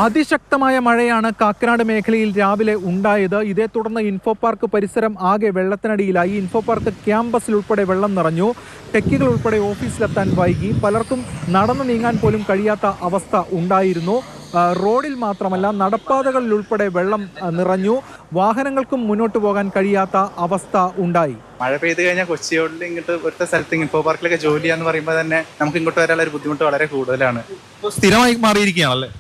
അതിശക്തമായ മഴയാണ് കാക്കനാട് മേഖലയിൽ രാവിലെ ഉണ്ടായത്. ഇതേ തുടർന്ന് ഇൻഫോ പാർക്ക് പരിസരം ആകെ വെള്ളത്തിനടിയിലായി. ഇൻഫോ പാർക്ക് ക്യാമ്പസിൽ ഉൾപ്പെടെ വെള്ളം നിറഞ്ഞു. ടെക്കികൾ ഉൾപ്പെടെ ഓഫീസിലെത്താൻ വൈകി. പലർക്കും നടന്നു നീങ്ങാൻ പോലും കഴിയാത്ത അവസ്ഥ ഉണ്ടായിരുന്നു. റോഡിൽ മാത്രമല്ല നടപ്പാതകളിൽ ഉൾപ്പെടെ വെള്ളം നിറഞ്ഞു. വാഹനങ്ങൾക്കും മുന്നോട്ട് പോകാൻ കഴിയാത്ത അവസ്ഥ ഉണ്ടായി. മഴ പെയ്ത് കഴിഞ്ഞാൽ കൊച്ചിയോടിൽ ഇങ്ങോട്ട് ഒറ്റ സ്ഥലത്ത് ഇൻഫോ പാർക്കിലൊക്കെ ജോലി ചെയ്യാന്ന് പറയുമ്പോൾ തന്നെ നമുക്ക് ഇങ്ങോട്ട് വരാനുള്ള ഒരു ബുദ്ധിമുട്ട് വളരെ കൂടുതലാണ്. സ്ഥിരമായി മാറിയിരിക്കുകയാണല്ലേ?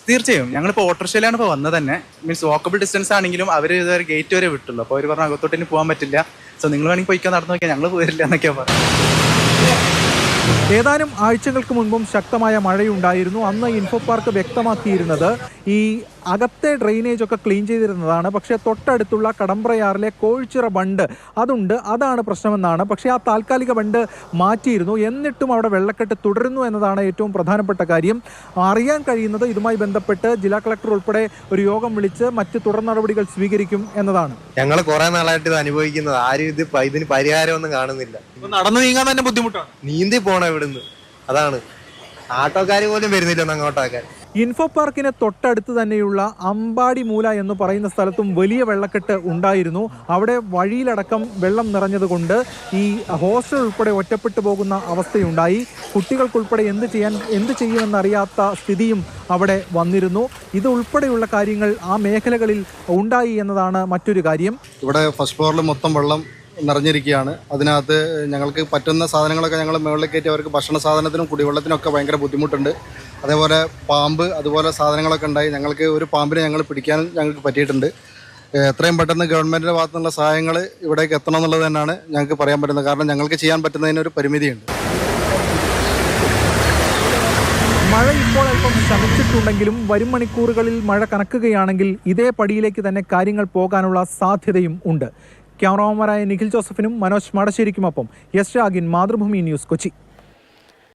തീർച്ചയായും ഞങ്ങളിപ്പോൾ ഓട്ടോറിക്ഷയിലാണ് ഇപ്പോൾ വന്നത് തന്നെ. മീൻസ് വാക്കബിൾ ഡിസ്റ്റൻസ് ആണെങ്കിലും അവർ ഇതുവരെ ഗേറ്റ് വരെ വിട്ടുള്ളൂ. അപ്പോൾ അവർ പറഞ്ഞ അകത്തോട്ടിന് പോകാൻ പറ്റില്ല, സോ നിങ്ങൾ വേണമെങ്കിൽ പോയിക്കാൻ നടന്നു നോക്കിയാൽ ഞങ്ങൾ പോരില്ല എന്നൊക്കെയാണ് പറയുന്നത്. ഏതാനും ആഴ്ചകൾക്ക് മുൻപും ശക്തമായ മഴയുണ്ടായിരുന്നു. അന്ന് ഇൻഫോ പാർക്ക് വ്യക്തമാക്കിയിരുന്നത് ഈ അകത്തെ ഡ്രെയിനേജ് ഒക്കെ ക്ലീൻ ചെയ്തിരുന്നതാണ്. പക്ഷേ തൊട്ടടുത്തുള്ള കടമ്പ്രയാറിലെ കോഴിച്ചിറ ബണ്ട് അതാണ് പ്രശ്നമെന്നാണ്. പക്ഷേ ആ താൽക്കാലിക ബണ്ട് മാറ്റിയിരുന്നു. എന്നിട്ടും അവിടെ വെള്ളക്കെട്ട് തുടരുന്നു എന്നതാണ് ഏറ്റവും പ്രധാനപ്പെട്ട കാര്യം. അറിയാൻ കഴിയുന്നത് ഇതുമായി ബന്ധപ്പെട്ട് ജില്ലാ കളക്ടർ ഉൾപ്പെടെ ഒരു യോഗം വിളിച്ച് മറ്റ് തുടർ നടപടികൾ സ്വീകരിക്കും എന്നതാണ്. ഞങ്ങൾ കുറെ നാളായിട്ട് ഇത് അനുഭവിക്കുന്നത്. ആരും ഇതിന് പരിഹാരമൊന്നും കാണുന്നില്ല. നടന്നു നീങ്ങാൻ തന്നെ ബുദ്ധിമുട്ടാണ്. നീന്തി പോണം ഇവിടുന്ന്. അതാണ് ആട്ടോക്കാർ പോലും വരുന്നില്ല അങ്ങോട്ടാക്കാൻ. ഇൻഫോ പാർക്കിന് തൊട്ടടുത്ത് തന്നെയുള്ള അമ്പാടി മൂല എന്ന് പറയുന്ന സ്ഥലത്തും വലിയ വെള്ളക്കെട്ട് ഉണ്ടായിരുന്നു. അവിടെ വഴിയിലടക്കം വെള്ളം നിറഞ്ഞതുകൊണ്ട് ഈ ഹോസ്റ്റൽ ഉൾപ്പെടെ ഒറ്റപ്പെട്ടു പോകുന്ന അവസ്ഥയുണ്ടായി. കുട്ടികൾക്കുൾപ്പെടെ എന്ത് ചെയ്യുമെന്നറിയാത്ത സ്ഥിതിയും അവിടെ വന്നിരുന്നു. ഇത് ഉൾപ്പെടെയുള്ള കാര്യങ്ങൾ ആ മേഖലകളിൽ ഉണ്ടായി എന്നതാണ് മറ്റൊരു കാര്യം. ഇവിടെ ഫസ്റ്റ് ഫ്ലോറിൽ മൊത്തം വെള്ളം നിറഞ്ഞിരിക്കുകയാണ്. അതിനകത്ത് ഞങ്ങൾക്ക് പറ്റുന്ന സാധനങ്ങളൊക്കെ ഞങ്ങൾ മുകളിൽ കയറ്റി അവർക്ക് ഭക്ഷണ സാധനത്തിനും കുടിവെള്ളത്തിനൊക്കെ ഭയങ്കര ബുദ്ധിമുട്ടുണ്ട്. അതേപോലെ പാമ്പ് അതുപോലെ സാധനങ്ങളൊക്കെ ഉണ്ടായി. ഞങ്ങൾക്ക് ഒരു പാമ്പിനെ ഞങ്ങൾ പിടിക്കാനും ഞങ്ങൾക്ക് പറ്റിയിട്ടുണ്ട്. എത്രയും പെട്ടെന്ന് ഗവൺമെൻറ്റിൻ്റെ ഭാഗത്തു നിന്നുള്ള സഹായങ്ങൾ ഇവിടേക്ക് എത്തണം എന്നുള്ളത് തന്നെയാണ് ഞങ്ങൾക്ക് പറയാൻ പറ്റുന്നത്. കാരണം ഞങ്ങൾക്ക് ചെയ്യാൻ പറ്റുന്നതിനൊരു പരിമിതിയുണ്ട്. മഴ ഇപ്പോൾ അല്പം ശമിച്ചിട്ടുണ്ടെങ്കിലും വരും മണിക്കൂറുകളിൽ മഴ കനക്കുകയാണെങ്കിൽ ഇതേ പടിയിലേക്ക് തന്നെ കാര്യങ്ങൾ പോകാനുള്ള സാധ്യതയും ഉണ്ട്. ക്യാമറമാനായ നിഖിൽ ജോസഫിനും മനോജ് മാടശ്ശേരിക്കുമൊപ്പം എസ് രാഗിൻ, മാതൃഭൂമി ന്യൂസ്, കൊച്ചി.